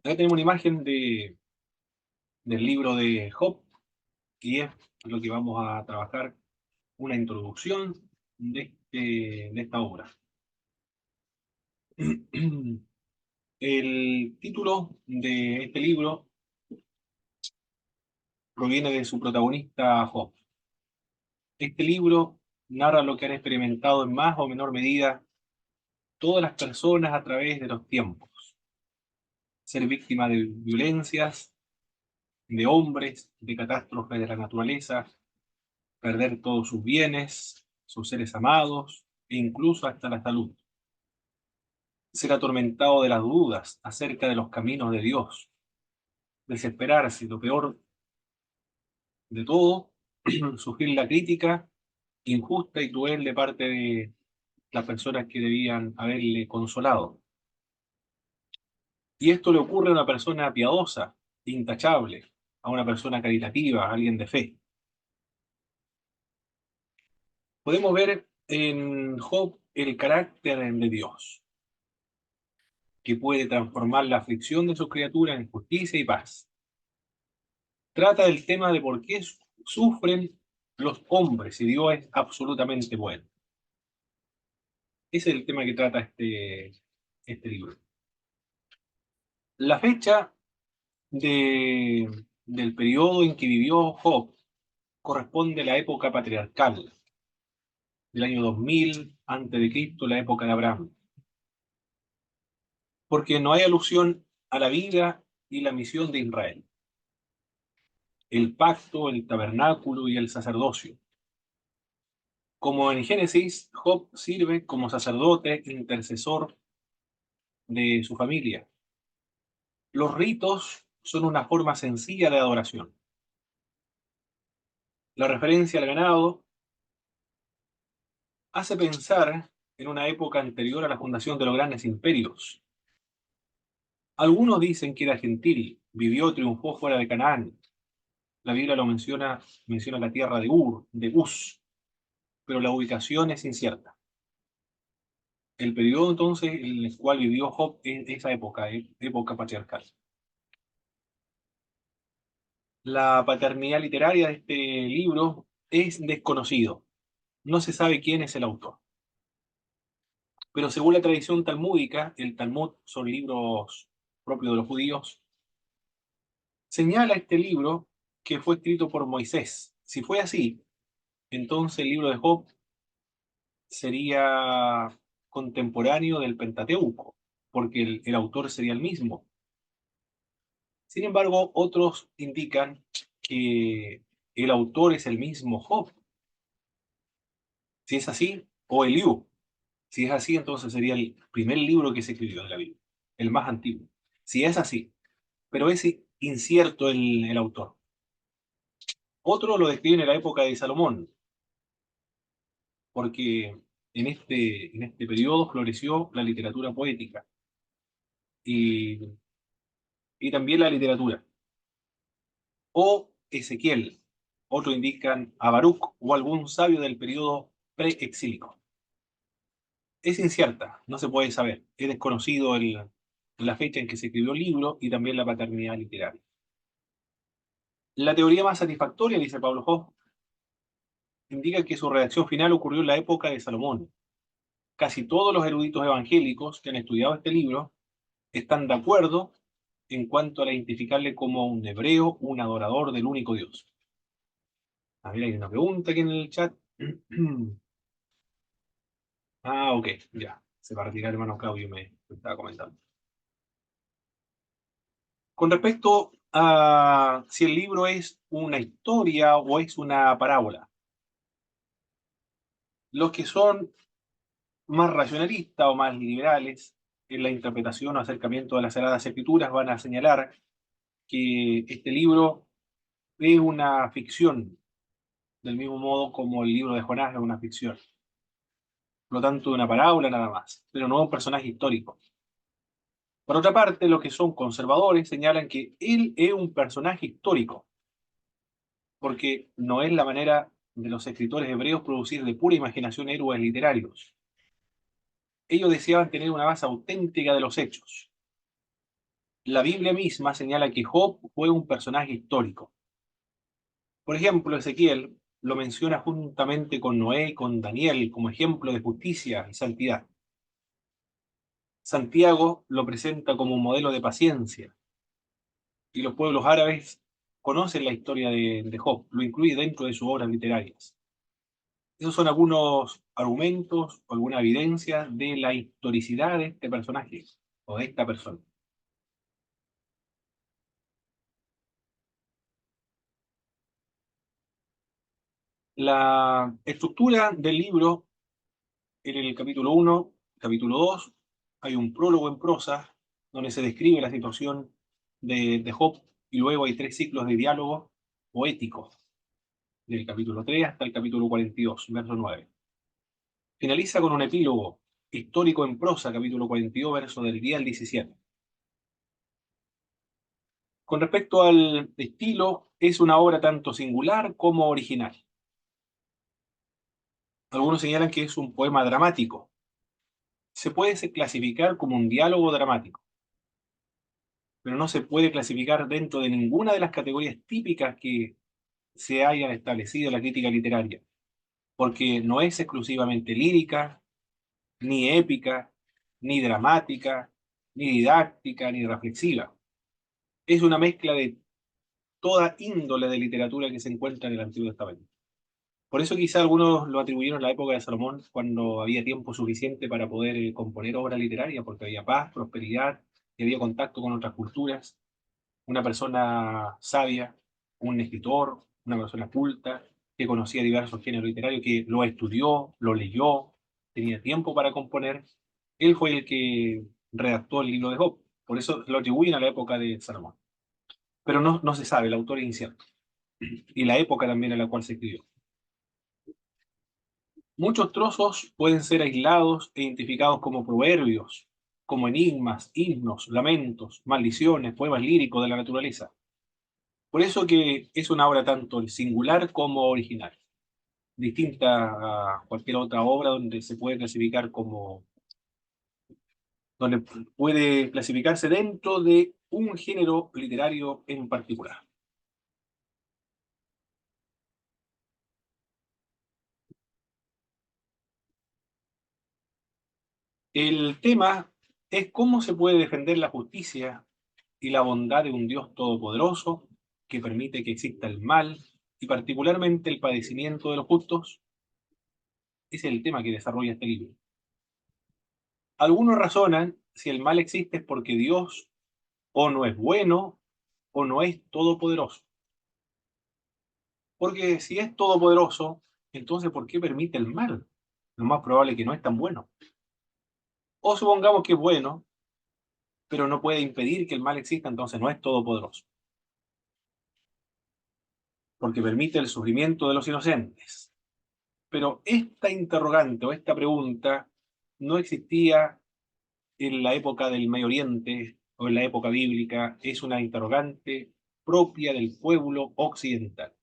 Acá tenemos una imagen del libro de Job, y es lo que vamos a trabajar, una introducción de esta obra. El título de este libro proviene de su protagonista Job. Este libro narra lo que han experimentado en más o menor medida todas las personas a través de los tiempos. Ser víctima de violencias, de hombres, de catástrofes de la naturaleza, perder todos sus bienes, sus seres amados e incluso hasta la salud. Ser atormentado de las dudas acerca de los caminos de Dios, desesperarse y lo peor de todo, sufrir la crítica injusta y cruel de parte de las personas que debían haberle consolado. Y esto le ocurre a una persona piadosa, intachable, a una persona caritativa, a alguien de fe. Podemos ver en Job el carácter de Dios, que puede transformar la aflicción de sus criaturas en justicia y paz. Trata del tema de por qué sufren los hombres si Dios es absolutamente bueno. Ese es el tema que trata este libro. La fecha del periodo en que vivió Job corresponde a la época patriarcal, del año 2000 antes de Cristo, la época de Abraham, porque no hay alusión a la vida y la misión de Israel, el pacto, el tabernáculo y el sacerdocio. Como en Génesis, Job sirve como sacerdote intercesor de su familia. Los ritos son una forma sencilla de adoración. La referencia al ganado hace pensar en una época anterior a la fundación de los grandes imperios. Algunos dicen que era gentil, vivió, triunfó fuera de Canaán. La Biblia lo menciona la tierra de de Uz, pero la ubicación es incierta. El periodo entonces en el cual vivió Job es esa época, época patriarcal. La paternidad literaria de este libro es desconocido. No se sabe quién es el autor. Pero según la tradición talmúdica, el Talmud son libros propios de los judíos, señala este libro que fue escrito por Moisés. Si fue así, entonces el libro de Job sería contemporáneo del Pentateuco, porque el autor sería el mismo. Sin embargo, otros indican que el autor es el mismo Job. Si es así, o Eliú. Si es así, entonces sería el primer libro que se escribió de la Biblia, el más antiguo. Si es así, pero es incierto el autor. Otro lo describen en la época de Salomón, porque en este periodo floreció la literatura poética y, y también la literatura. O Ezequiel, otro indican a Baruch o algún sabio del periodo preexílico. Es incierta, no se puede saber, es desconocido la fecha en que se escribió el libro y también la paternidad literaria. La teoría más satisfactoria, dice Pablo Hoff, indica que su redacción final ocurrió en la época de Salomón. Casi todos los eruditos evangélicos que han estudiado este libro están de acuerdo en cuanto a identificarle como un hebreo, un adorador del único Dios. A ver, hay una pregunta aquí en el chat. Ah, ok, ya. Se va a retirar el hermano Claudio, me estaba comentando. Con respecto a si el libro es una historia o es una parábola, los que son más racionalistas o más liberales en la interpretación o acercamiento de las Sagradas Escrituras van a señalar que este libro es una ficción, del mismo modo como el libro de Jonás es una ficción. Por lo tanto, una parábola nada más, pero no un personaje histórico. Por otra parte, los que son conservadores señalan que él es un personaje histórico, porque no es la manera de los escritores hebreos producir de pura imaginación héroes literarios. Ellos deseaban tener una base auténtica de los hechos. La Biblia misma señala que Job fue un personaje histórico. Por ejemplo, Ezequiel lo menciona juntamente con Noé y con Daniel como ejemplo de justicia y santidad. Santiago lo presenta como un modelo de paciencia, y los pueblos árabes conocen la historia de Job, lo incluye dentro de sus obras literarias. Esos son algunos argumentos o alguna evidencia de la historicidad de este personaje o de esta persona. La estructura del libro, en el capítulo 1, capítulo 2, hay un prólogo en prosa donde se describe la situación de Job, y luego hay tres ciclos de diálogos poéticos, del capítulo 3 hasta el capítulo 42, verso 9. Finaliza con un epílogo histórico en prosa, capítulo 42, verso del 10 al 17. Con respecto al estilo, es una obra tanto singular como original. Algunos señalan que es un poema dramático. Se puede clasificar como un diálogo dramático, pero no se puede clasificar dentro de ninguna de las categorías típicas que se hayan establecido en la crítica literaria, porque no es exclusivamente lírica, ni épica, ni dramática, ni didáctica, ni reflexiva. Es una mezcla de toda índole de literatura que se encuentra en el Antiguo Testamento. Por eso quizá algunos lo atribuyeron a la época de Salomón, cuando había tiempo suficiente para poder componer obra literaria, porque había paz, prosperidad y había contacto con otras culturas. Una persona sabia, un escritor, una persona culta, que conocía diversos géneros literarios, que lo estudió, lo leyó, tenía tiempo para componer. Él fue el que redactó el libro de Job. Por eso lo atribuyen a la época de Salomón. Pero no se sabe, el autor es incierto. Y la época también en la cual se escribió. Muchos trozos pueden ser aislados e identificados como proverbios, como enigmas, himnos, lamentos, maldiciones, poemas líricos de la naturaleza. Por eso que es una obra tanto singular como original, distinta a cualquier otra obra donde se puede clasificar como, donde puede clasificarse dentro de un género literario en particular. El tema es cómo se puede defender la justicia y la bondad de un Dios todopoderoso que permite que exista el mal y particularmente el padecimiento de los justos. Ese es el tema que desarrolla este libro. Algunos razonan si el mal existe es porque Dios o no es bueno o no es todopoderoso. Porque si es todopoderoso, entonces ¿por qué permite el mal? Lo más probable es que no es tan bueno. O supongamos que es bueno, pero no puede impedir que el mal exista, entonces no es todopoderoso, porque permite el sufrimiento de los inocentes. Pero esta interrogante o esta pregunta no existía en la época del Medio Oriente o en la época bíblica, es una interrogante propia del pueblo occidental.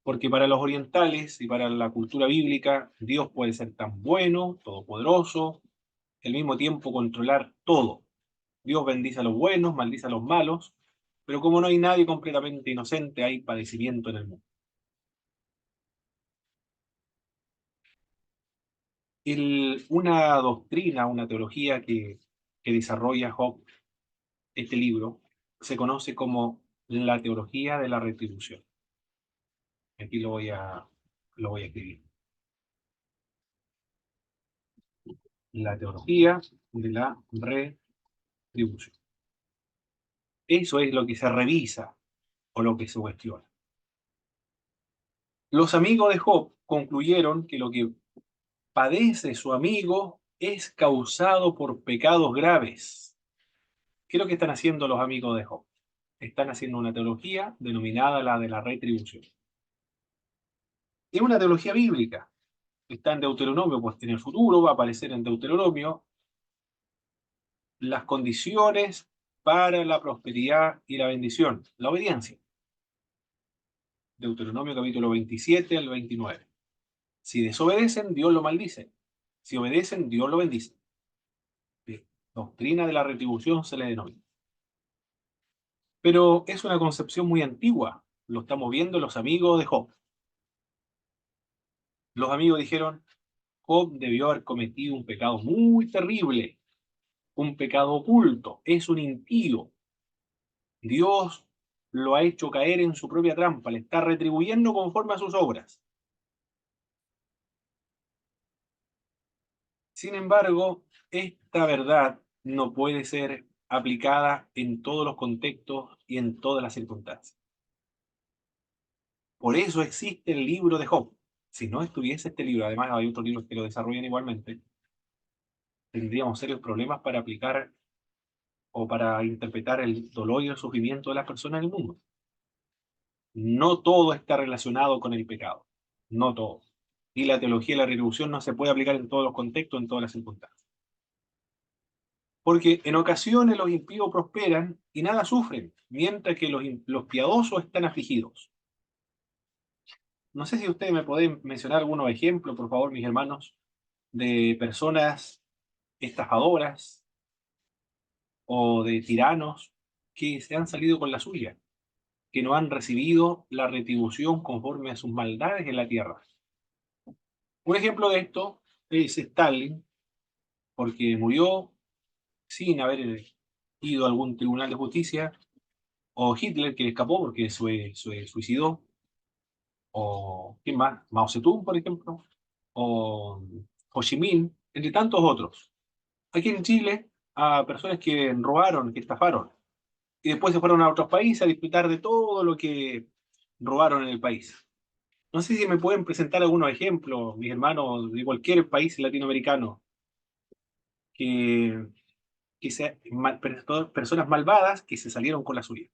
Porque para los orientales y para la cultura bíblica, Dios puede ser tan bueno, todopoderoso, al mismo tiempo controlar todo. Dios bendice a los buenos, maldice a los malos, pero como no hay nadie completamente inocente, hay padecimiento en el mundo. Una doctrina, una teología que desarrolla Job, este libro, se conoce como la teología de la retribución. Aquí lo voy a escribir. La teología de la retribución. Eso es lo que se revisa o lo que se cuestiona. Los amigos de Job concluyeron que lo que padece su amigo es causado por pecados graves. ¿Qué es lo que están haciendo los amigos de Job? Están haciendo una teología denominada la de la retribución. Es una teología bíblica. Está en Deuteronomio, pues en el futuro va a aparecer en Deuteronomio las condiciones para la prosperidad y la bendición, la obediencia. Deuteronomio capítulo 27 al 29. Si desobedecen, Dios lo maldice. Si obedecen, Dios lo bendice. doctrina de la retribución se le denomina. Pero es una concepción muy antigua. Lo estamos viendo los amigos de Job. Los amigos dijeron, Job debió haber cometido un pecado muy terrible, un pecado oculto, es un impío. Dios lo ha hecho caer en su propia trampa, le está retribuyendo conforme a sus obras. Sin embargo, esta verdad no puede ser aplicada en todos los contextos y en todas las circunstancias. Por eso existe el libro de Job. Si no estuviese este libro, además hay otros libros que lo desarrollan igualmente, tendríamos serios problemas para aplicar o para interpretar el dolor y el sufrimiento de las personas en el mundo. No todo está relacionado con el pecado, no todo. Y la teología de la retribución no se puede aplicar en todos los contextos, en todas las circunstancias. Porque en ocasiones los impíos prosperan y nada sufren, mientras que los piadosos están afligidos. No sé si ustedes me pueden mencionar algunos ejemplos, por favor, mis hermanos, de personas estafadoras o de tiranos que se han salido con la suya, que no han recibido la retribución conforme a sus maldades en la tierra. Un ejemplo de esto es Stalin, porque murió sin haber ido a algún tribunal de justicia, o Hitler, que escapó porque se suicidó, o ¿quién más? Mao Zedong, por ejemplo, o Ho Chi Minh, entre tantos otros. Aquí en Chile, a personas que robaron, que estafaron, y después se fueron a otros países a disfrutar de todo lo que robaron en el país. No sé si me pueden presentar algunos ejemplos, mis hermanos, de cualquier país latinoamericano, que, que sea, personas malvadas que se salieron con la suya.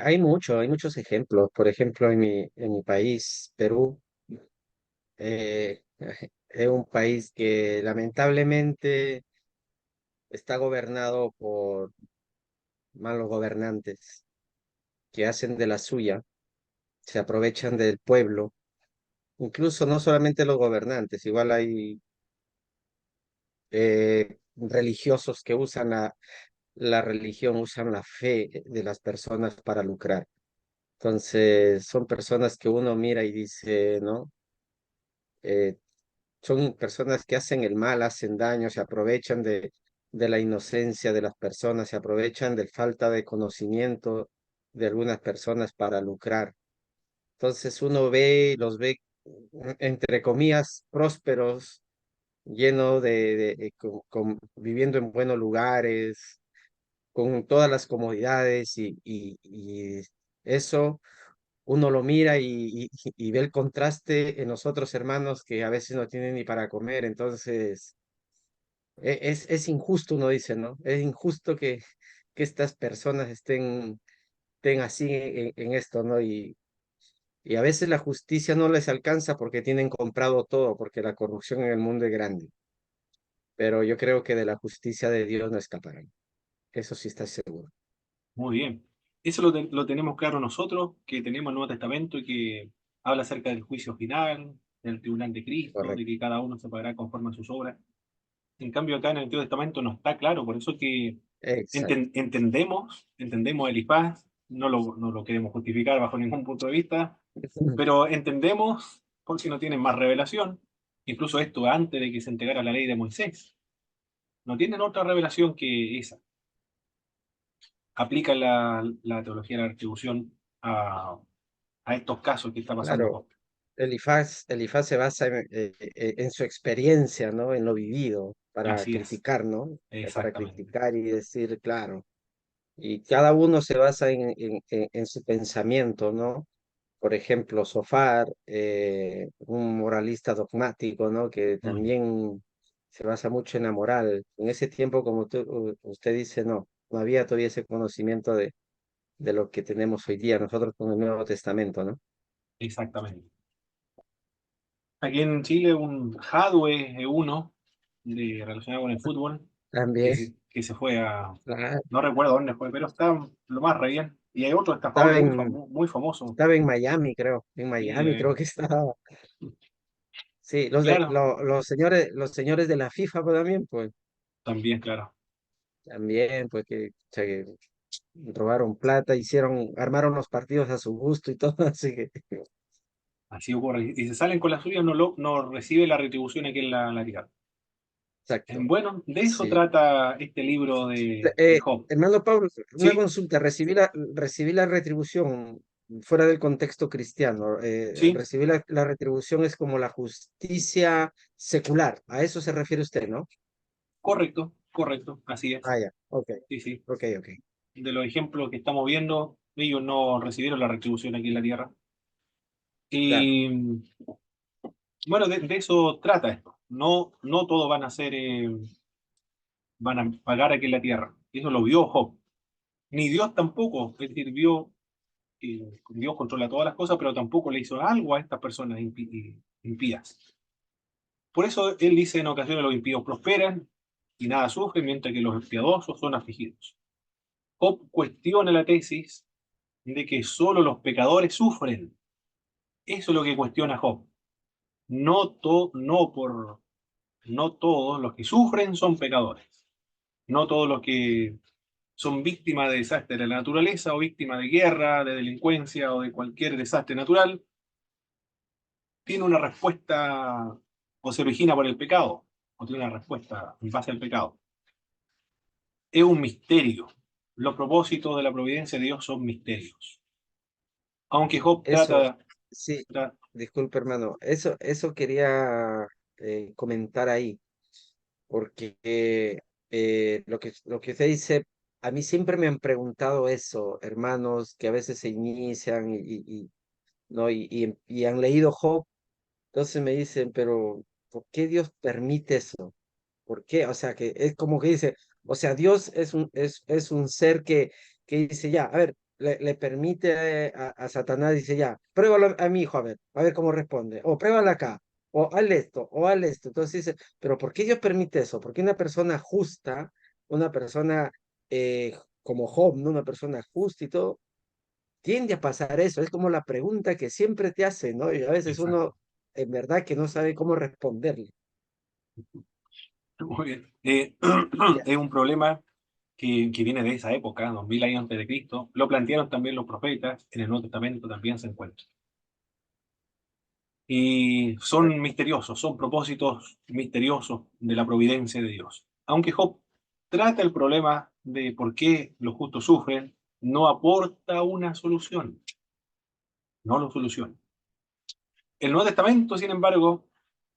Hay muchos ejemplos. Por ejemplo, en mi país, Perú, eh, es un país que lamentablemente está gobernado por malos gobernantes que hacen de la suya, se aprovechan del pueblo. Incluso no solamente los gobernantes, igual hay religiosos que usan la religión, usan la fe de las personas para lucrar. Entonces, son personas que uno mira y dice, ¿no? Eh, Son personas que hacen el mal, hacen daño, se aprovechan de la inocencia de las personas, se aprovechan de falta de conocimiento de algunas personas para lucrar. Entonces uno ve, los ve, entre comillas, prósperos, llenos viviendo en buenos lugares, con todas las comodidades y eso uno lo mira y ve el contraste en los otros hermanos que a veces no tienen ni para comer. Entonces es injusto, uno dice, ¿no? Es injusto que estas personas estén así en esto, ¿no? Y a veces la justicia no les alcanza porque tienen comprado todo, porque la corrupción en el mundo es grande. Pero yo creo que de la justicia de Dios no escaparán. Eso sí está seguro. Muy bien. Eso lo tenemos claro nosotros, que tenemos el Nuevo Testamento y que habla acerca del juicio final, del tribunal de Cristo, de Correcto. que cada uno se pagará conforme a sus obras. En cambio, acá en el Antiguo Testamento no está claro, por eso que Exacto. entendemos Elifaz, no lo queremos justificar bajo ningún punto de vista, pero entendemos, porque no tienen más revelación, incluso esto antes de que se entregara la ley de Moisés, no tienen otra revelación que esa. Aplica la teología de la retribución a estos casos que está pasando Claro, Job. Elifaz se basa en su experiencia, ¿no? En lo vivido, para Así es, criticar, ¿no? Para exactamente. criticar y decir, claro. Y cada uno se basa en su pensamiento, ¿no? Por ejemplo, Sofar, un moralista dogmático, ¿no? Que Muy bien, también se basa mucho en la moral. En ese tiempo, como usted dice, no había todavía ese conocimiento de lo que tenemos hoy día, nosotros con el Nuevo Testamento, ¿no? exactamente. Aquí en Chile un Jadwe uno relacionado con el fútbol También, que se fue a, claro, no recuerdo dónde fue, pero está lo más re bien. Y hay otro estafador Estaba en, muy famoso. estaba en Miami, creo. En Sí, Miami creo que estaba. Sí, claro, los señores de la FIFA pues, también, pues, también, claro. también, pues que, o sea, que robaron plata, armaron los partidos a su gusto y todo, así que, Así ocurre. Y se salen con la suya, no recibe la retribución aquí en la tierra. exacto. Bueno, de eso Sí. trata este libro de Job. Hermano Pablo, una Sí, consulta, recibí la retribución fuera del contexto cristiano. sí, Recibí la retribución es como la justicia secular, a eso se refiere usted, ¿no? correcto, correcto, así es. Ah, ya, ok, Sí, sí. ok, ok. De los ejemplos que estamos viendo, ellos no recibieron la retribución aquí en la tierra. Claro, Y bueno, de eso trata esto. No todos van a ser, van a pagar aquí en la tierra. Y eso lo vio Job. Ni Dios tampoco. Es decir, vio que Dios controla todas las cosas, pero tampoco le hizo algo a estas personas impías. Por eso él dice en ocasiones los impíos prosperan y nada sufren, mientras que los piadosos son afligidos. Job cuestiona la tesis de que solo los pecadores sufren. Eso es lo que cuestiona Job. No no todos los que sufren son pecadores. No todos los que son víctimas de desastres de la naturaleza o víctimas de guerra, de delincuencia o de cualquier desastre natural, tiene una respuesta o se origina por el pecado, o tiene una respuesta en base al pecado. Es un misterio. Los propósitos de la providencia de Dios son misterios. Aunque Job eso, trata, sí, tra- disculpe hermano, eso quería comentar ahí, porque lo que usted dice, a mí siempre me han preguntado eso, hermanos que a veces se inician ¿no? Y han leído Job. Entonces me dicen, pero ¿por qué Dios permite eso? ¿Por qué? O sea, que es como que dice, o sea, Dios es un ser que dice, ya, a ver, le permite a Satanás, dice, ya, pruébalo a mi hijo, a ver cómo responde, o pruébalo acá, o hazle esto, o hazle esto. Entonces dice, pero ¿por qué Dios permite eso? Porque una persona justa, una persona como Job, ¿no? Una persona justa y todo, tiende a pasar eso. Es como la pregunta que siempre te hacen, ¿no? Y a veces exacto. uno, en verdad, que no sabe cómo responderle. Muy bien. Ya, Es un problema que viene de esa época, 2000 años antes de Cristo. Lo plantearon también los profetas, en el Nuevo Testamento también se encuentra. Y son misteriosos, son propósitos misteriosos de la providencia de Dios. Aunque Job trata el problema de por qué los justos sufren, no aporta una solución, no lo soluciona. El Nuevo Testamento, sin embargo,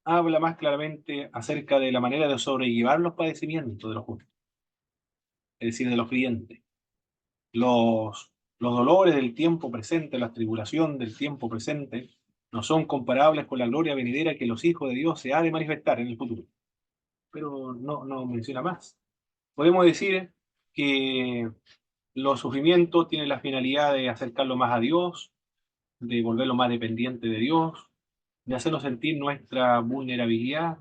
habla más claramente acerca de la manera de sobrellevar los padecimientos de los justos, es decir, de los creyentes. Los dolores del tiempo presente, la tribulación del tiempo presente, no son comparables con la gloria venidera que los hijos de Dios se ha de manifestar en el futuro. Pero no menciona más. Podemos decir que los sufrimientos tienen la finalidad de acercarlo más a Dios, de volverlo más dependiente de Dios, de hacernos sentir nuestra vulnerabilidad,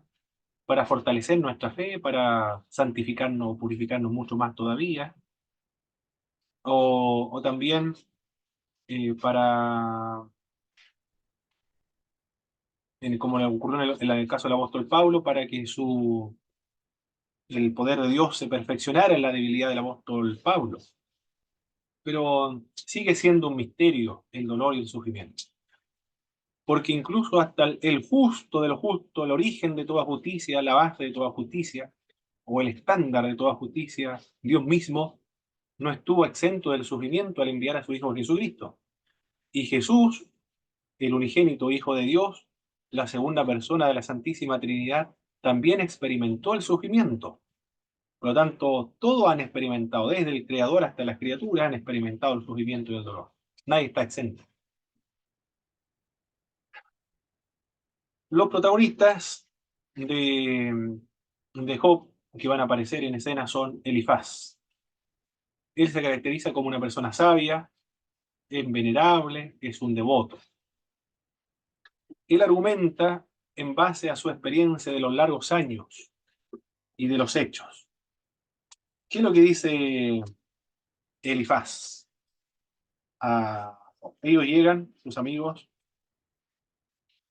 para fortalecer nuestra fe, para santificarnos, purificarnos mucho más todavía, o también para, como le ocurrió en el caso del apóstol Pablo, para que el poder de Dios se perfeccionara en la debilidad del apóstol Pablo. Pero sigue siendo un misterio el dolor y el sufrimiento. Porque incluso hasta el justo de lo justo, el origen de toda justicia, la base de toda justicia, o el estándar de toda justicia, Dios mismo, no estuvo exento del sufrimiento al enviar a su Hijo Jesucristo. Y Jesús, el unigénito Hijo de Dios, la segunda persona de la Santísima Trinidad, también experimentó el sufrimiento. Por lo tanto, todos han experimentado, desde el Creador hasta las criaturas, han experimentado el sufrimiento y el dolor. Nadie está exento. Los protagonistas de Job que van a aparecer en escena son Elifaz. Él se caracteriza como una persona sabia, es venerable, es un devoto. Él argumenta en base a su experiencia de los largos años y de los hechos. ¿Qué es lo que dice Elifaz? Ellos llegan, sus amigos,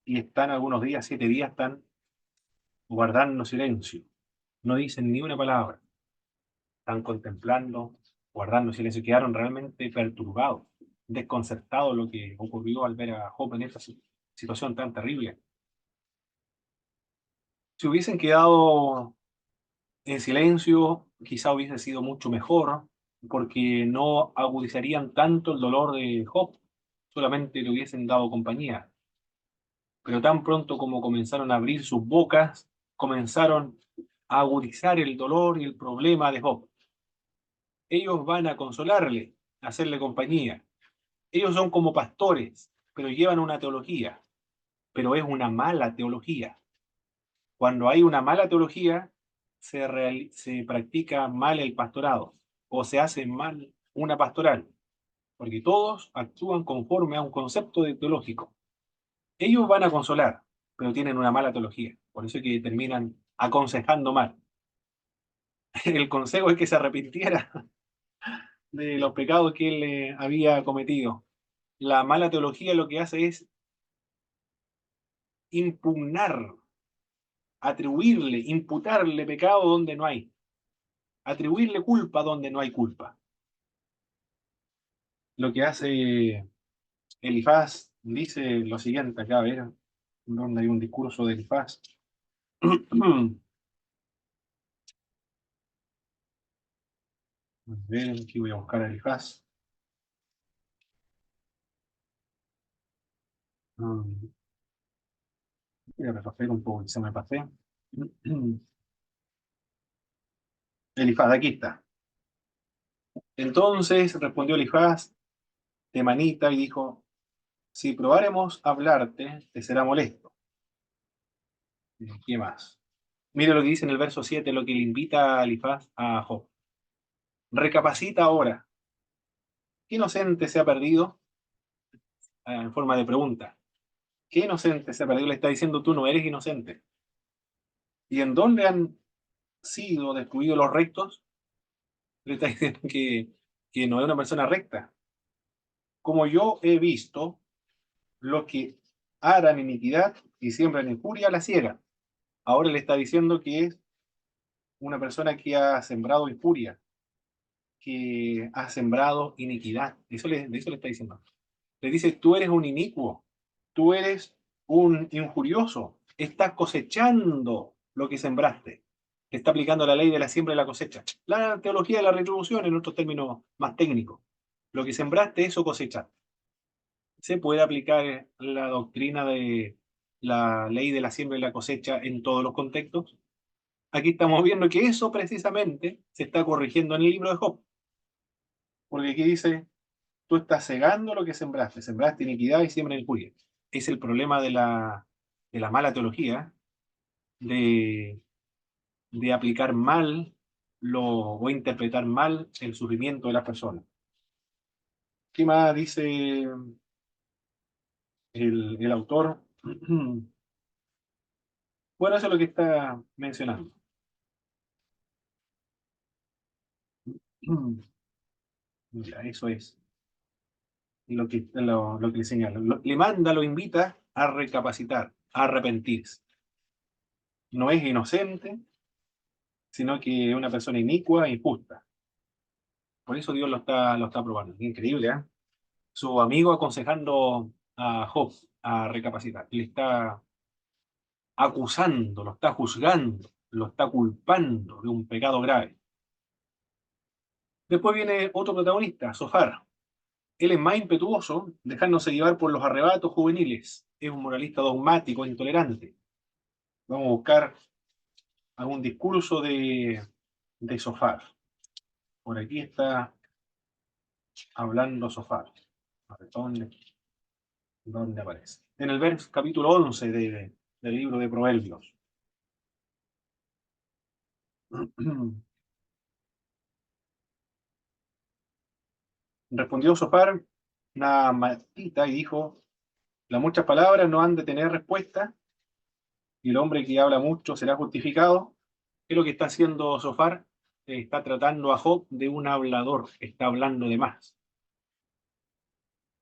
y están algunos días, 7 días, están guardando silencio. No dicen ni una palabra. Están contemplando, guardando silencio. Quedaron realmente perturbados, desconcertados lo que ocurrió al ver a Job en esa situación tan terrible. Si hubiesen quedado en silencio, quizá hubiese sido mucho mejor, porque no agudizarían tanto el dolor de Job, solamente le hubiesen dado compañía. Pero tan pronto como comenzaron a abrir sus bocas, comenzaron a agudizar el dolor y el problema de Job. Ellos van a consolarle, a hacerle compañía. Ellos son como pastores, pero llevan una teología, pero es una mala teología. Cuando hay una mala teología, se practica mal el pastorado o se hace mal una pastoral, porque todos actúan conforme a un concepto teológico. Ellos van a consolar, pero tienen una mala teología, por eso es que terminan aconsejando mal. El consejo es que se arrepintiera de los pecados que él había cometido. La mala teología lo que hace es impugnar, atribuirle, imputarle pecado donde no hay, atribuirle culpa donde no hay culpa. Lo que hace Elifaz dice lo siguiente acá, a ver, donde hay un discurso de Elifaz. A ver, aquí voy a buscar a Elifaz. Voy a retroceder un poco, que se me pasé. Elifaz, aquí está. Entonces respondió Elifaz, temanita, y dijo, si probáremos hablarte, te será molesto. ¿Qué más? Mire lo que dice en el verso 7, lo que le invita a Elifaz a Job. Recapacita ahora. ¿Qué inocente se ha perdido? En forma de pregunta. ¿Qué inocente se ha perdido? Le está diciendo, tú no eres inocente. ¿Y en dónde han sido destruidos los rectos? Le está diciendo que no es una persona recta. Como yo he visto, los que aran iniquidad y siembran injuria la ciegan. Ahora le está diciendo que es una persona que ha sembrado injuria, que ha sembrado iniquidad. De eso le está diciendo. Le dice, tú eres un inicuo, tú eres un injurioso, estás cosechando lo que sembraste. Está aplicando la ley de la siembra y la cosecha. La teología de la retribución en otros términos más técnicos. Lo que sembraste, eso cosechaste. Se puede aplicar la doctrina de la ley de la siembra y la cosecha en todos los contextos. Aquí estamos viendo que eso precisamente se está corrigiendo en el libro de Job. Porque aquí dice, tú estás cegando lo que sembraste. Sembraste iniquidad y siembra injuria. Es el problema de la mala teología, de, de aplicar mal o interpretar mal el sufrimiento de las personas. ¿Qué más dice el autor? Bueno, eso es lo que está mencionando. Ya, eso es lo que le señala. Le manda, lo invita a recapacitar, a arrepentirse. No es inocente, sino que es una persona inicua e injusta. Por eso Dios lo está probando. Increíble, ¿eh? Su amigo aconsejando a Job a recapacitar. Le está acusando, lo está juzgando, lo está culpando de un pecado grave. Después viene otro protagonista, Sofar. Él es más impetuoso, dejándose llevar por los arrebatos juveniles. Es un moralista dogmático, intolerante. Vamos a buscar algún discurso de Sofar. Por aquí está hablando Sofar. A ver, ¿dónde aparece? En el capítulo 11 del libro de Proverbios. Respondió Sofar, una matita, y dijo, las muchas palabras no han de tener respuesta, y el hombre que habla mucho será justificado. ¿Qué es lo que está haciendo Sofar? Está tratando a Job de un hablador, está hablando de más.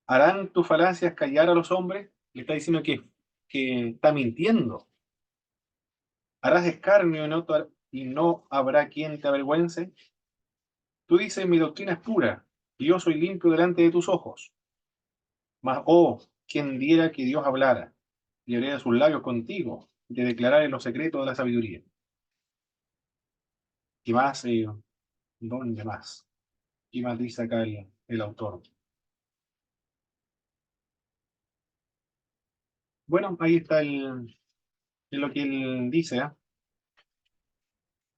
¿Harán tus falacias callar a los hombres? Le está diciendo que está mintiendo. ¿Harás escarnio y no habrá quien te avergüence? Tú dices, mi doctrina es pura, y yo soy limpio delante de tus ojos. Mas, oh, quien diera que Dios hablara, y abriera sus labios contigo, y te declarara en los secretos de la sabiduría. ¿Qué más? ¿Dónde más? ¿Qué más dice acá el autor? Bueno, ahí está es lo que él dice, ¿eh?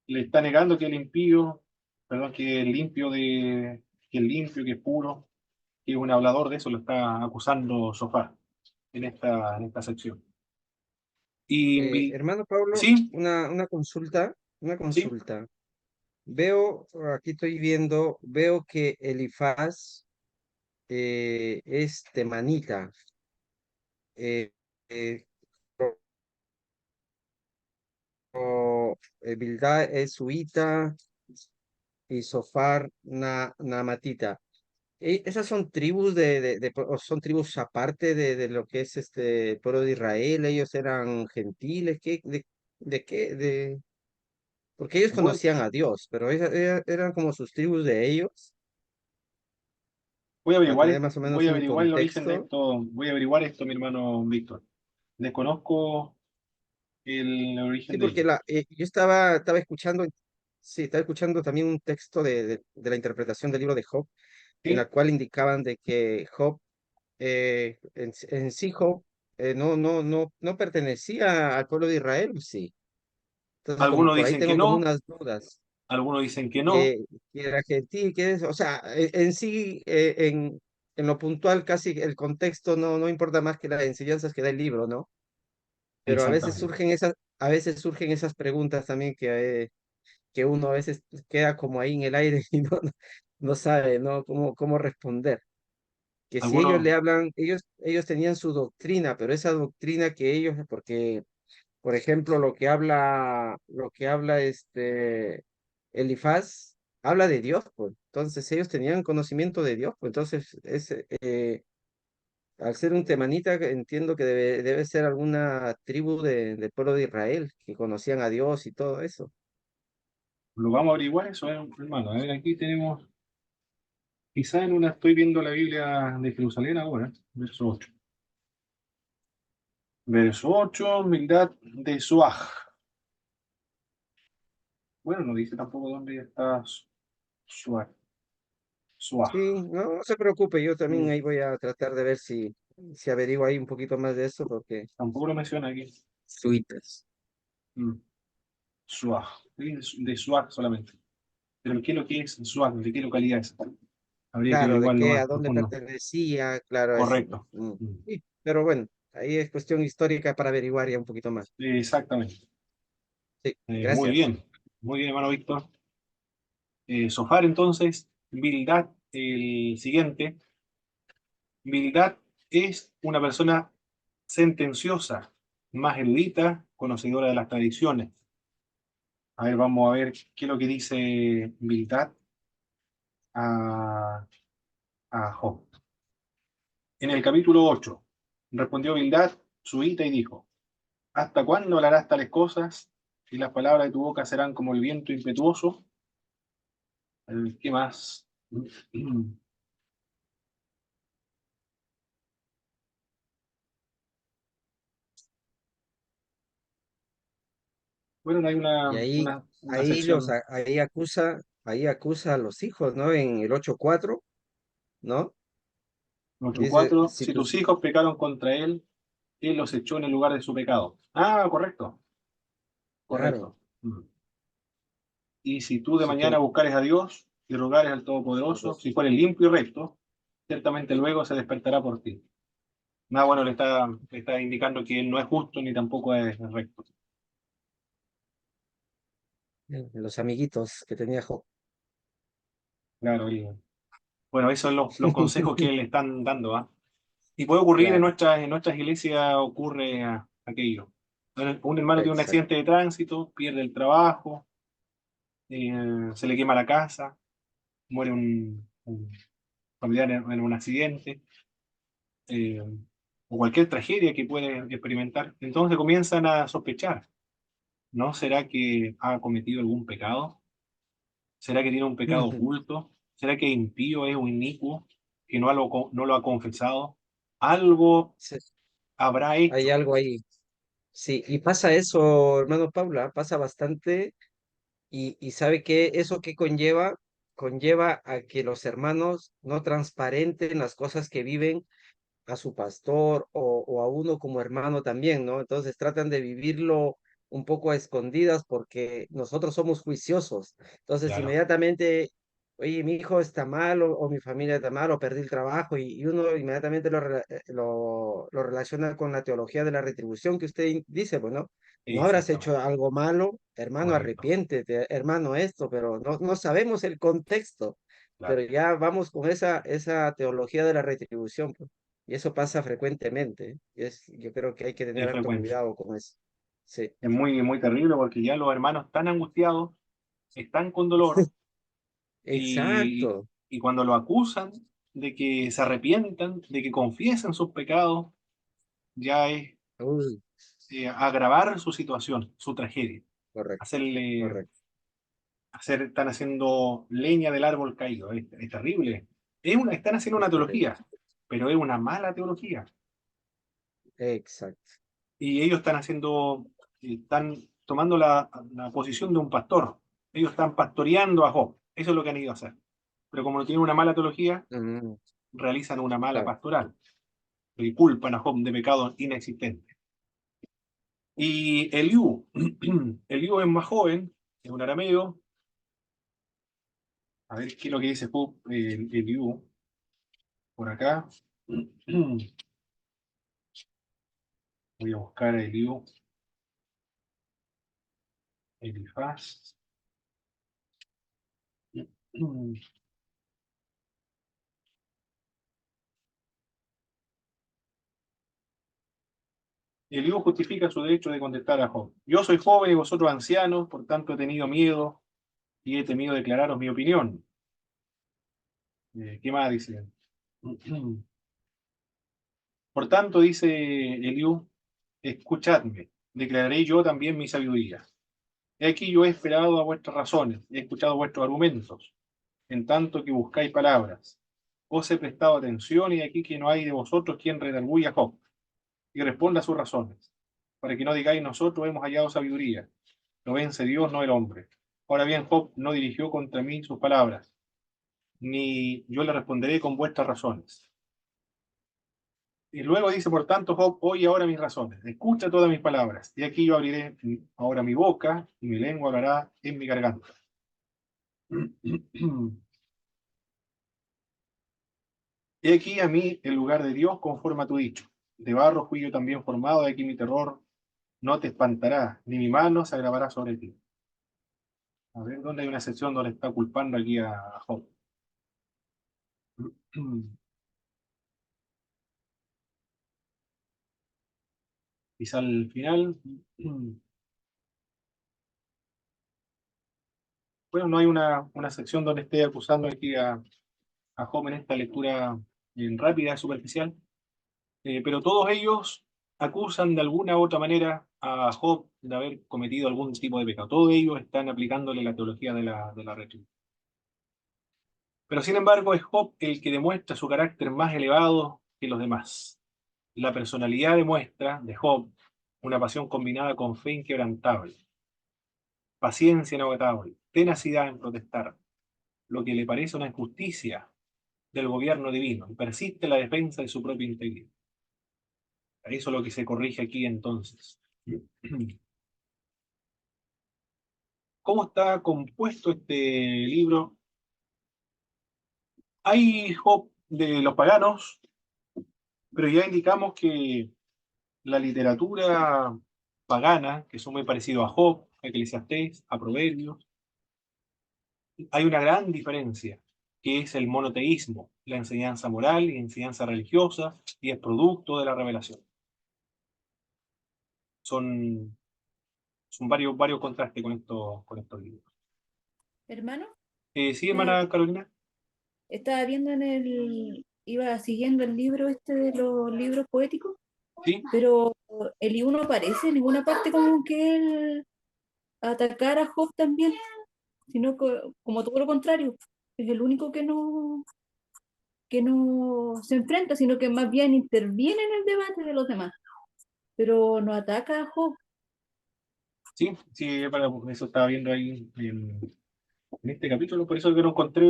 Le está negando que el impío, perdón, que el limpio, que es puro, que es un hablador de eso, lo está acusando Sofá en esta sección. Y Hermano Pablo, sí, una consulta, una sí, consulta. Veo, aquí estoy viendo, veo que Elifaz es temanita, eh, eh, Bildad es suita y Sofar namatita. ¿Esas son tribus o son tribus aparte de lo que es este el pueblo de Israel? ¿Ellos eran gentiles? ¿De qué? Porque ellos bueno, conocían a Dios, pero eran como sus tribus de ellos, para tener más o voy menos a un averiguar el origen de contexto. esto, voy a averiguar esto, mi hermano Víctor. Desconozco el Sí, origen de porque ello. yo estaba escuchando, sí, estaba escuchando también un texto de la interpretación del libro de Job, en la Sí, cual indicaban de que Job, en sí Job, no pertenecía al pueblo de Israel, sí. Entonces, como algunos por ahí dicen que tengo como no, unas dudas, algunos dicen que no. que era gentil, o sea, en sí, en lo puntual, casi el contexto no importa más que las enseñanzas que da el libro, ¿no? Pero Exactamente. a veces surgen esas preguntas también que uno a veces queda como ahí en el aire y no sabe, ¿no? Cómo responder. Que si ellos Algunos, le hablan, ellos tenían su doctrina, pero esa doctrina que ellos, porque, por ejemplo, lo que habla Elifaz, habla de Dios, pues. Entonces ellos tenían conocimiento de Dios, pues. Entonces, al ser un temanita, entiendo que debe ser alguna tribu del pueblo de Israel, que conocían a Dios y todo eso. lo vamos a averiguar eso, hermano. A ver, aquí tenemos, quizá en una estoy viendo la Biblia de Jerusalén ahora, verso 8. Verso 8, humildad de Suaj. Bueno, no dice tampoco dónde está Suaj. Suaj. Sí, no se preocupe, yo también Mm, ahí voy a tratar de ver si averiguo ahí un poquito más de eso, porque tampoco lo menciona aquí. suites. Mm, Suaj. De Suaj solamente. Pero ¿qué es lo que es Suaj? ¿De qué localidad es? Habría que Claro, de averiguarlo qué, más a dónde profundo. pertenecía, claro, eso. Correcto. Mm, Sí, pero bueno, ahí es cuestión histórica para averiguar ya un poquito más. exactamente. Sí, Muy gracias. bien. Muy bien, hermano Víctor. Sofar entonces, Bildad, el siguiente. Bildad es una persona sentenciosa, más erudita, conocedora de las tradiciones. A ver, vamos a ver qué es lo que dice Bildad a, a Job. En el capítulo 8 respondió Bildad, su hita, y dijo, ¿hasta cuándo hablarás tales cosas? Y las palabras de tu boca serán como el viento impetuoso. ¿Qué más? Bueno, hay Y ahí, una sección ahí acusa a los hijos, ¿no? En el 8:4, ¿no? Dice, 8:4, si si tus tus hijos, hijos pecaron contra él, él los echó en el lugar de su pecado. Ah, correcto, claro, correcto. Mm. Y si tú de si tu, mañana buscares a Dios y rogares al Todopoderoso, si fueres limpio y recto, ciertamente luego se despertará por ti. Nada bueno le está indicando que él no es justo ni tampoco es recto. los amiguitos que tenía Job. Claro, bueno, esos son los consejos que le están dando, ¿ah? Y puede ocurrir Claro, en nuestras iglesias, ocurre aquello. Un hermano tiene un exacto. accidente de tránsito, pierde el trabajo, se le quema la casa, muere un familiar en un accidente. o cualquier tragedia que pueden experimentar. Entonces comienzan a sospechar, ¿no? ¿Será que ha cometido algún pecado? ¿Será que tiene un pecado Ujú. oculto? ¿Será que es impío, es un inicuo, que no lo ha confesado? Algo Sí, habrá hay hecho. algo ahí. Sí, y pasa eso, hermano Paula, pasa bastante y sabe que eso que conlleva, conlleva a que los hermanos no transparenten las cosas que viven a su pastor o a uno como hermano también, ¿no? Entonces tratan de vivirlo un poco a escondidas porque nosotros somos juiciosos. Entonces Claro, inmediatamente, oye, mi hijo está mal o mi familia está mal o perdí el trabajo y uno inmediatamente lo relaciona con la teología de la retribución que usted dice, pues, ¿no? No habrás exactamente, hecho algo malo, hermano, correcto, arrepiéntete, hermano, esto, pero no sabemos el contexto, pero claro. ya vamos con esa teología de la retribución, pues. Y eso pasa frecuentemente. Yo creo que hay que tener Es harto frecuente. cuidado con eso. Sí, Es muy, muy terrible porque ya los hermanos están angustiados, están con dolor y, exacto. y cuando lo acusan de que se arrepientan, de que confiesen sus pecados, ya es Uy, agravar su situación, su tragedia, correcto, hacerle, correcto. están haciendo leña del árbol caído, es terrible. Están haciendo una Es terrible. teología, pero es una mala teología. Exacto. Y ellos están tomando la posición de un pastor. Ellos están pastoreando a Job. Eso es lo que han ido a hacer. Pero como no tienen una mala teología, Mm, realizan una mala claro. pastoral. Y culpan a Job de pecados inexistentes. Y Eliú, Eliú es más joven, es un arameo. A ver qué es lo que dice Job, Eliú, por acá. Voy a buscar a Eliú, Elifaz. Eliú justifica su derecho de contestar a Job. Yo soy joven y vosotros ancianos, por tanto he tenido miedo y he temido declararos mi opinión. ¿Qué más dice? Por tanto, dice Eliú, escuchadme, declararé yo también mi sabiduría. He aquí yo he esperado a vuestras razones, he escuchado vuestros argumentos, en tanto que buscáis palabras. Os he prestado atención y aquí que no hay de vosotros quien redarguya a Job y responda a sus razones, para que no digáis nosotros hemos hallado sabiduría. Lo vence Dios, no el hombre. Ahora bien, Job no dirigió contra mí sus palabras, ni yo le responderé con vuestras razones. Y luego dice, por tanto, Job, oye ahora mis razones, escucha todas mis palabras, y aquí yo abriré ahora mi boca, y mi lengua hablará en mi garganta. He aquí a mí el lugar de Dios conforme a tu dicho. De barro fui yo también formado, de aquí mi terror no te espantará, ni mi mano se agravará sobre ti. A ver, ¿dónde hay una sección donde está culpando aquí a Job? Quizá al final, bueno, no hay una sección donde esté acusando aquí a Job en esta lectura rápida, superficial, pero todos ellos acusan de alguna u otra manera a Job de haber cometido algún tipo de pecado. Todos ellos están aplicándole la teología de la retribución. Pero sin embargo, es Job el que demuestra su carácter más elevado que los demás. La personalidad demuestra de Job una pasión combinada con fe inquebrantable, paciencia inagotable, tenacidad en protestar, lo que le parece una injusticia del gobierno divino y persiste en la defensa de su propia integridad. Eso es lo que se corrige aquí entonces. ¿Cómo está compuesto este libro? Hay Job de los paganos, pero ya indicamos que la literatura pagana, que son muy parecidos a Job, a Eclesiastés, a Proverbios, hay una gran diferencia, que es el monoteísmo, la enseñanza moral y enseñanza religiosa, y es producto de la revelación. Son, son varios contrastes con estos libros. Hermano, Sí, estaba, hermana Carolina. estaba viendo en el iba siguiendo el libro este de los libros poéticos, ¿Sí? pero Eliú no aparece en ninguna parte como que él atacara a Job también, sino que, como todo lo contrario, es el único que no se enfrenta, sino que más bien interviene en el debate de los demás, pero no ataca a Job. Sí, sí, eso estaba viendo ahí en este capítulo, por eso que no encontré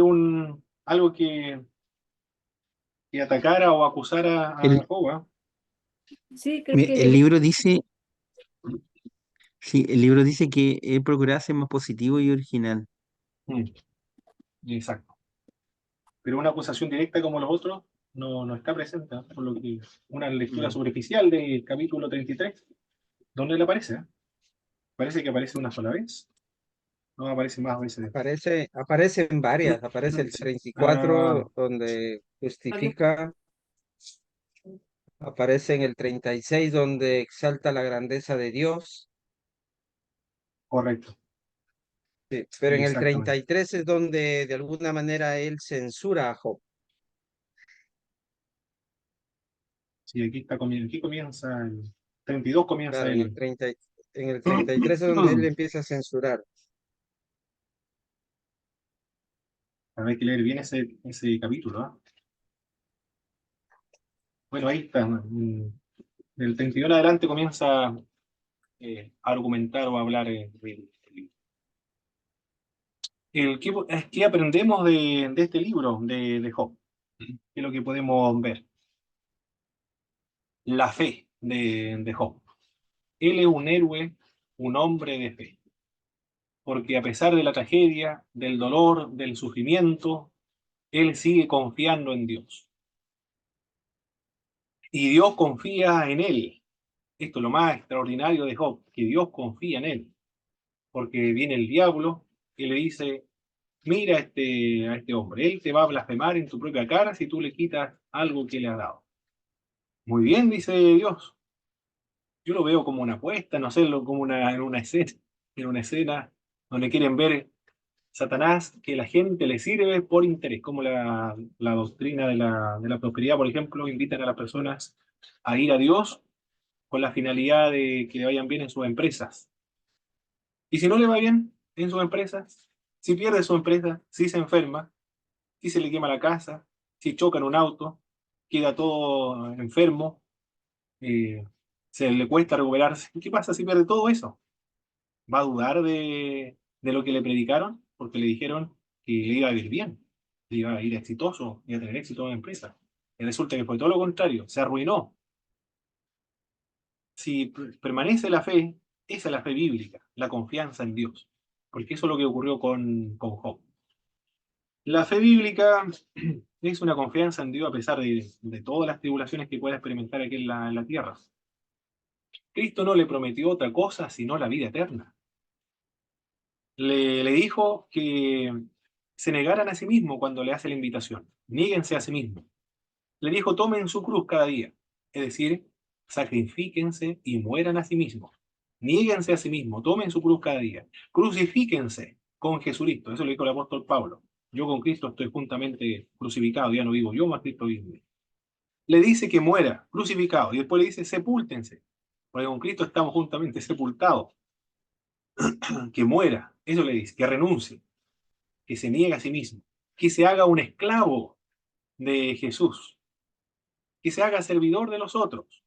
algo que atacara o acusara a El, Job, ¿ah? Sí, creo que el libro dice, sí, el libro dice que él procuraba ser más positivo y original. Mm, exacto. Pero una acusación directa como los otros no está presente, ¿ah? Por lo que una lectura Mm. superficial del capítulo 33, ¿dónde le aparece? ¿Ah? Parece que aparece una sola vez, no aparece más veces. Aparecen varias, aparece el Sí. 34 Ah, donde justifica, aparece en el 36 donde exalta la grandeza de Dios, correcto, sí, pero en el exactamente. 33 es donde de alguna manera él censura a Job. Sí, aquí comienza el 32 comienza Claro, el... en el 33 es donde él empieza a censurar. Hay que leer bien ese capítulo, ¿ah? Bueno, ahí está. Del 31 en adelante comienza a argumentar o a hablar del libro. ¿Qué aprendemos de este libro de Job? ¿Qué es lo que podemos ver? La fe de Job. Él es un héroe, un hombre de fe, porque a pesar de la tragedia, del dolor, del sufrimiento, él sigue confiando en Dios. Y Dios confía en él. Esto es lo más extraordinario de Job, que Dios confía en él, porque viene el diablo y le dice, mira a este hombre, él te va a blasfemar en tu propia cara si tú le quitas algo que le has dado. Muy bien, dice Dios. Yo lo veo como una apuesta, no sé, como en una escena donde quieren ver Satanás que la gente le sirve por interés, como la doctrina de la prosperidad, por ejemplo, invitan a las personas a ir a Dios con la finalidad de que le vayan bien en sus empresas. Y si no le va bien en sus empresas, si pierde su empresa, si se enferma, si se le quema la casa, si choca en un auto, queda todo enfermo, eh, se le cuesta recuperarse. ¿Qué pasa si pierde todo eso? ¿Va a dudar de lo que le predicaron? Porque le dijeron que le iba a ir bien, le iba a ir exitoso, iba a tener éxito en la empresa. Y resulta que fue todo lo contrario, se arruinó. Si permanece la fe, esa es la fe bíblica, la confianza en Dios. Porque eso es lo que ocurrió con Job. La fe bíblica es una confianza en Dios a pesar de todas las tribulaciones que pueda experimentar aquí en la tierra. Cristo no le prometió otra cosa sino la vida eterna. Le dijo que se negaran a sí mismo cuando le hace la invitación. Níguense a sí mismo. Le dijo, tomen su cruz cada día. Es decir, sacrifíquense y mueran a sí mismos. Níguense a sí mismos, tomen su cruz cada día. Crucifíquense con Jesucristo. Eso lo dijo el apóstol Pablo. Yo con Cristo estoy juntamente crucificado, ya no vivo yo, más Cristo vive en mí. Le dice que muera, crucificado, y después le dice, sepúltense, porque con Cristo estamos juntamente sepultados. Que muera, eso le dice, que renuncie, que se niegue a sí mismo, que se haga un esclavo de Jesús, que se haga servidor de los otros.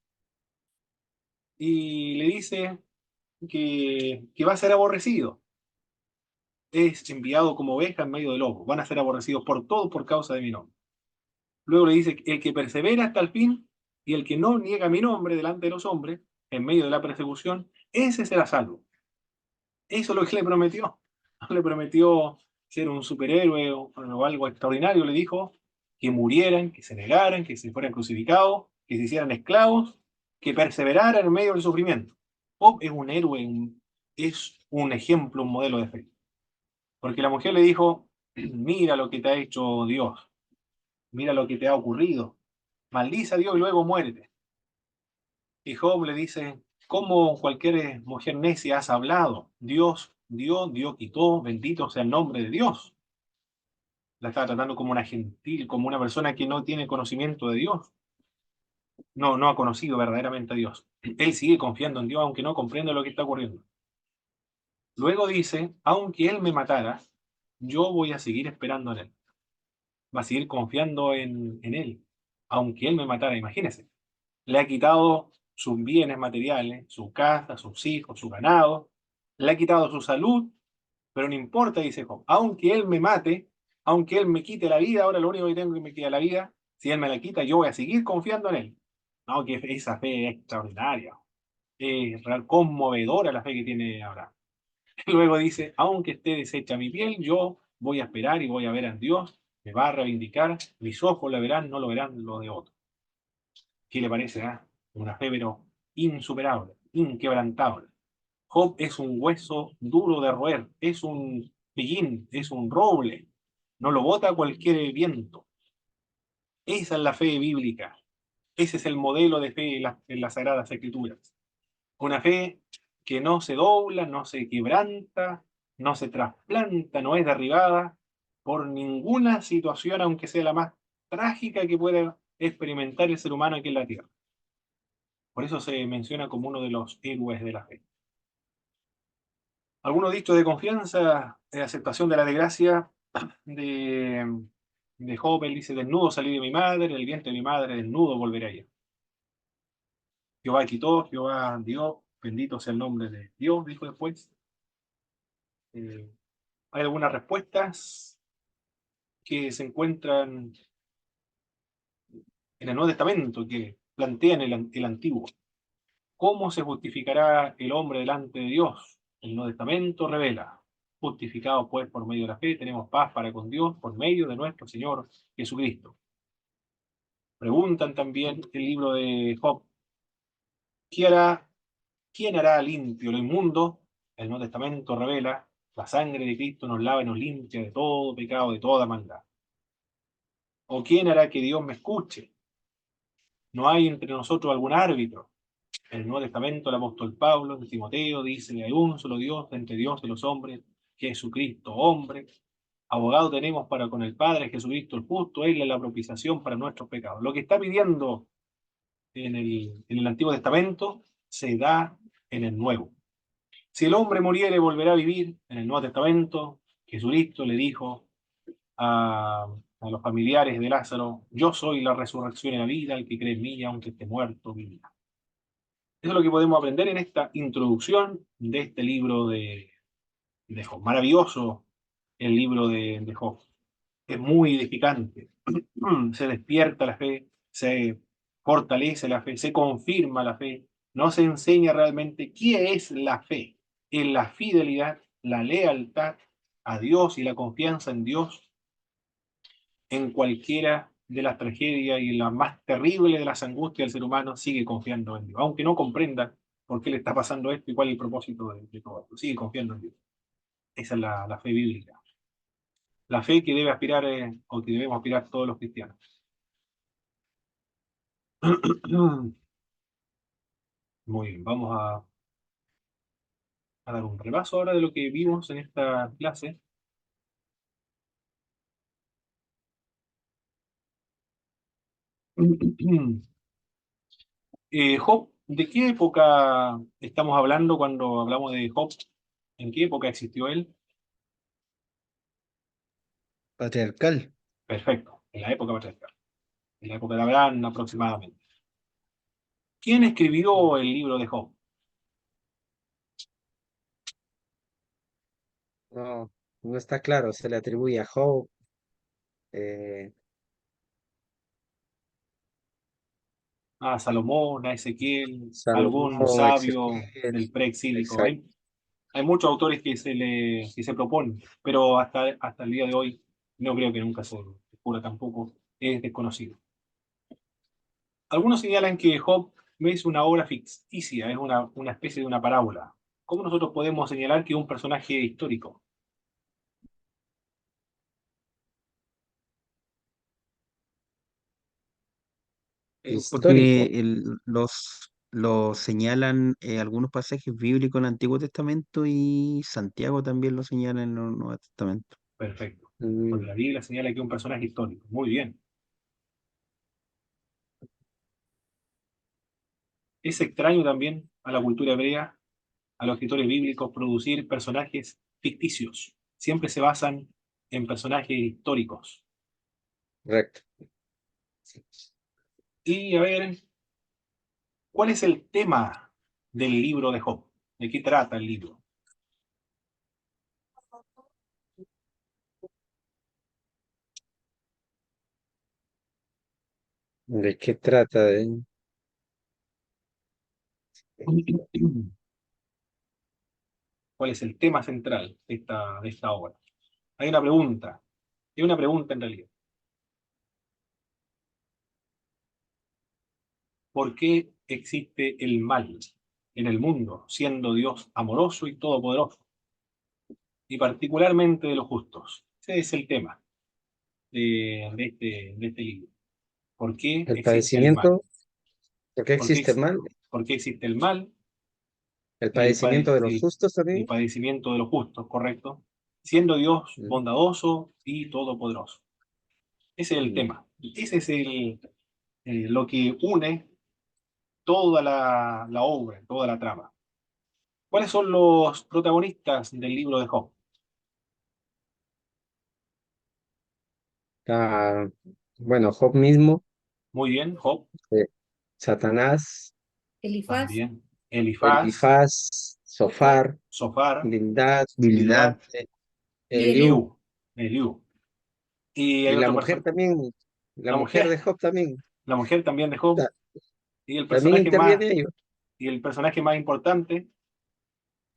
Y le dice que va a ser aborrecido. Es enviado como oveja en medio de lobos. Van a ser aborrecidos por todos por causa de mi nombre. Luego le dice, el que persevera hasta el fin y el que no niega mi nombre delante de los hombres, en medio de la persecución, ese será salvo. Eso es lo que le prometió. No le prometió ser un superhéroe o algo extraordinario. Le dijo que murieran, que se negaran, que se fueran crucificados, que se hicieran esclavos, que perseveraran en medio del sufrimiento. Job es un héroe, es un ejemplo, un modelo de fe. Porque la mujer le dijo, mira lo que te ha hecho Dios, mira lo que te ha ocurrido, maldice a Dios y luego muérete. Y Job le dice, ¿cómo cualquier mujer necia has hablado? Dios dio, Dios quitó, bendito sea el nombre de Dios. la estaba tratando como una gentil, como una persona que no tiene conocimiento de Dios. No ha conocido verdaderamente a Dios. Él sigue confiando en Dios aunque no comprende lo que está ocurriendo. Luego dice, aunque Él me matara, yo voy a seguir esperando en Él. Va a seguir confiando en Él, aunque Él me matara. Imagínese, le ha quitado sus bienes materiales, su casa, sus hijos, su ganado, le ha quitado su salud, pero no importa, dice Job, aunque Él me mate, aunque Él me quite la vida, ahora lo único que tengo que me queda la vida, si Él me la quita, yo voy a seguir confiando en Él. No, que esa fe es extraordinaria, es real, conmovedora la fe que tiene Abraham. Luego dice, aunque esté deshecha mi piel, yo voy a esperar y voy a ver a Dios, me va a reivindicar, mis ojos la verán, no lo verán lo de otro. ¿Qué le parece? Una fe pero insuperable, inquebrantable. Job es un hueso duro de roer, es un pillín, es un roble, no lo bota cualquier viento. Esa es la fe bíblica, ese es el modelo de fe en las Sagradas Escrituras. Una fe que no se dobla, no se quebranta, no se trasplanta, no es derribada por ninguna situación, aunque sea la más trágica que pueda experimentar el ser humano aquí en la tierra. Por eso se menciona como uno de los héroes de la fe. Algunos dichos de confianza, de aceptación de la desgracia de, de Job, él dice, desnudo salí de mi madre, del vientre de mi madre, desnudo volveré a ella. Jehová quitó, Jehová dio, bendito sea el nombre de Dios, dijo después. Eh, Hay algunas respuestas que se encuentran en el Nuevo Testamento que plantean el Antiguo. ¿Cómo se justificará el hombre delante de Dios? El Nuevo Testamento revela. Justificados pues por medio de la fe, tenemos paz para con Dios por medio de nuestro Señor Jesucristo. Preguntan también el libro de Job, ¿qué hará, ¿quién hará limpio lo inmundo? El Nuevo Testamento revela, la sangre de Cristo nos lava y nos limpia de todo pecado, de toda maldad. ¿O quién hará que Dios me escuche? No hay entre nosotros algún árbitro. En el Nuevo Testamento, el apóstol Pablo, de Timoteo, dice: hay un solo Dios entre Dios y los hombres, Jesucristo, hombre. Abogado tenemos para con el Padre, Jesucristo el justo, Él es la propiciación para nuestros pecados. Lo que está pidiendo en el Antiguo Testamento se da en el Nuevo. Si el hombre muriere, volverá a vivir. En el Nuevo Testamento, Jesucristo le dijo a los familiares de Lázaro: yo soy la resurrección y la vida, el que cree en mí, aunque esté muerto, vivirá. Eso es lo que podemos aprender en esta introducción de este libro de Job. Maravilloso el libro de Job. Es muy edificante. Se despierta la fe, se fortalece la fe, se confirma la fe. No se enseña realmente qué es la fe. Es la fidelidad, la lealtad a Dios y la confianza en Dios en cualquiera de las tragedias y en la más terrible de las angustias del ser humano, sigue confiando en Dios. Aunque no comprenda por qué le está pasando esto y cuál es el propósito de todo esto. Sigue confiando en Dios. Esa es la fe bíblica. La fe que debe aspirar o que debemos aspirar todos los cristianos. Muy bien, vamos a dar un repaso ahora de lo que vimos en esta clase. Job, ¿de qué época estamos hablando cuando hablamos de Job? ¿En qué época existió él? Patriarcal. Perfecto, en la época patriarcal, en la época de Abraham aproximadamente. ¿Quién escribió el libro de Job? No, no está claro, se le atribuye a Job, eh, A Salomón, a Ezequiel, algún Salomón, sabio Ezequiel, del preexílico. exacto. Hay muchos autores que se proponen, pero hasta el día de hoy no creo que nunca se descubra tampoco, es desconocido. Algunos señalan que Job no es una obra ficticia, es una especie de una parábola. ¿Cómo nosotros podemos señalar que es un personaje histórico? Histórico. Porque los señalan algunos pasajes bíblicos en el Antiguo Testamento y Santiago también lo señala en el Nuevo Testamento. Perfecto. Porque Mm, la Biblia señala que es un personaje histórico. Muy bien. Es extraño también a la cultura hebrea, a los escritores bíblicos, producir personajes ficticios. Siempre se basan en personajes históricos. correcto. Y a ver, ¿cuál es el tema del libro de Job? ¿De qué trata el libro? ¿De qué trata? ¿Cuál es el tema central de esta obra? Hay una pregunta. Es una pregunta en realidad. ¿Por qué existe el mal en el mundo, siendo Dios amoroso y todopoderoso? Y particularmente de los justos. Ese es el tema de este libro. ¿Por qué El existe el mal? padecimiento, ¿por qué ¿Por qué, existe mal? por qué existe el mal El y padecimiento de los justos el también. padecimiento de los justos, correcto? Siendo Dios Mm, bondadoso y todopoderoso. Ese es el mm. tema. Ese es lo que une toda la obra, toda la trama. ¿Cuáles son los protagonistas del libro de Job? Ah, bueno, Job mismo, Muy bien, Job, eh, Satanás, Elifaz, también. Elifaz, Elifaz, Sofar, Sofar, Bildad, Bildad, Bildad, eh, y Eliú. Eliú, Eliú. Y hay y la otro mujer personaje, también, la la mujer mujer, de Job también, la mujer también de Job. ta- Y el también personaje más, interviene ahí. y el personaje más importante,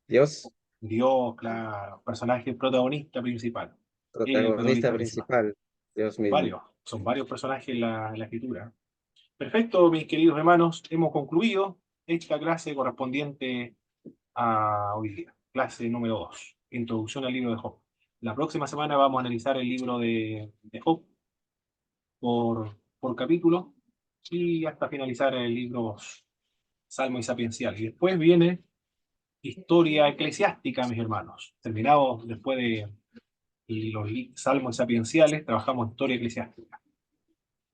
Dios, Dios, claro, personaje protagonista principal. El protagonista protagonista principal. principal, Dios mismo. Son varios personajes en la escritura. Perfecto, mis queridos hermanos, hemos concluido esta clase correspondiente a hoy día. Clase número 2, Introducción al libro de Job. La próxima semana vamos a analizar el libro de Job por capítulo y hasta finalizar el libro Salmo y Sapiencial. Y después viene historia eclesiástica, mis hermanos. Terminado después de los salmos sapienciales, trabajamos historia eclesiástica.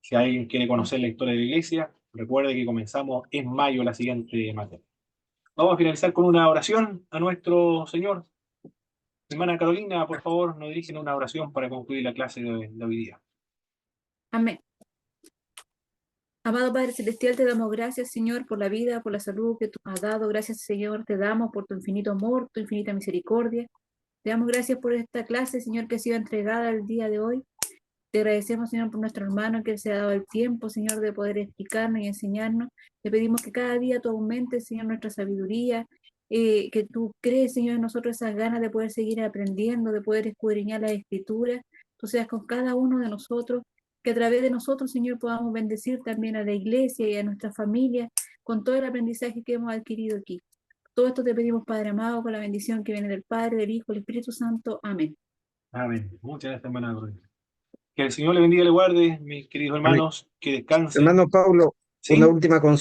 Si alguien quiere conocer la historia de la iglesia, recuerde que comenzamos en mayo la siguiente materia. Vamos a finalizar con una oración a nuestro Señor. Hermana Carolina, por favor, nos dirigen una oración para concluir la clase de hoy día. Amén. Amado Padre Celestial, te damos gracias, Señor, por la vida, por la salud que tú has dado. Gracias, Señor, te damos por tu infinito amor, tu infinita misericordia. Te damos gracias por esta clase, Señor, que ha sido entregada el día de hoy. Te agradecemos, Señor, por nuestro hermano que se ha dado el tiempo, Señor, de poder explicarnos y enseñarnos. Te pedimos que cada día tú aumentes, Señor, nuestra sabiduría, que tú crees, Señor, en nosotros esas ganas de poder seguir aprendiendo, de poder escudriñar las escrituras. Tú seas con cada uno de nosotros, que a través de nosotros, Señor, podamos bendecir también a la iglesia y a nuestra familia con todo el aprendizaje que hemos adquirido aquí. Todo esto te pedimos, Padre amado, con la bendición que viene del Padre, del Hijo, del Espíritu Santo. Amén. Amén. Muchas gracias, hermana Carolina. Que el Señor le bendiga y le guarde, mis queridos Amén. hermanos, que descansen. Hermano Pablo, una ¿Sí? última consulta.